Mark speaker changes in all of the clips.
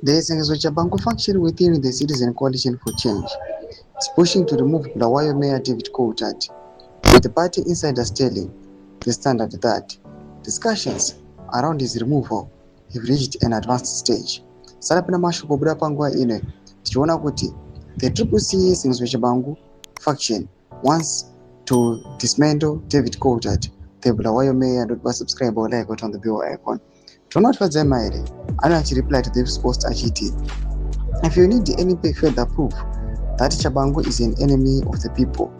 Speaker 1: The ZVAITWA faction within the Citizen Coalition for Change is pushing to remove Bulawayo Mayor David Coltart, with the party insiders telling The Standard that discussions around his removal have reached an advanced stage. Sarapina mashoko buda panguva ino tichiona kuti the CCC ZVAITWA faction wants to dismantle David Coltart, the Bulawayo mayor. Subscribe or like on the bell icon. TSHABANGU here reply to this post achiti, if you need any further proof that Chabangu is an enemy of the people,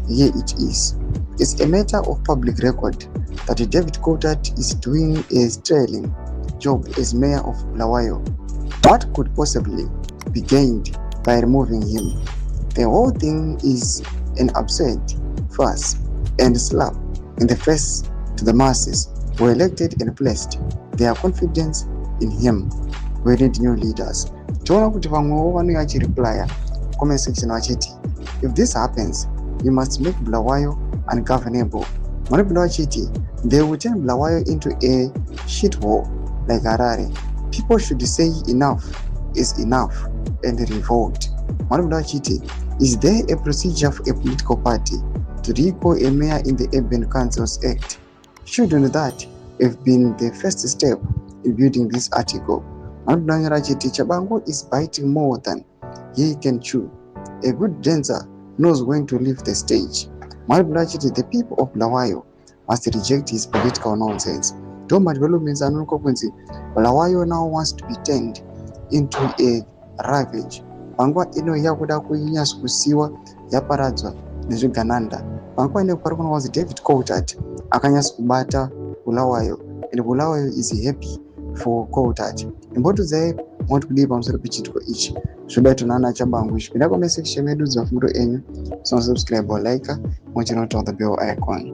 Speaker 1: here it is. It's a matter of public record that David Coltart is doing a sterling job as mayor of Bulawayo. What could possibly be gained by removing him? The whole thing is an absurd farce and slap in the face to the masses who elected and placed their confidence in him. We need new leaders. Tiona kuti vamwewo vanenge vachireply comment section vachiti, if this happens you must make Bulawayo ungovernable. Vanopinda vachiti they will turn Bulawayo into a shithole like Harare. People should say enough is enough and revolt. Vanopinda vachiti, is there a procedure for a political party to recall a mayor in the Urban Councils Act? Shouldn't that have been the first step in building this article? Chabangu is biting more than he can chew. A good dancer knows when to leave the stage. The people of Bulawayo must reject his political nonsense. Bulawayo now wants to be turned into a ravage. Panguva ino yakuda kunyasa kusiwa yaparadzwa nezvigananda. Panguva ino parikuona was David Coltart akanyasa kubata Bulawayo, and Bulawayo is happy for Coltart. Imbotudzai moti kudii pamusoro pechitiko ichi. Zvobaitwa naNACHAMISA. Zvipinda comment section yedu dzavhundutsa enyu. Subscribe or like, muchinotaura the bell icon.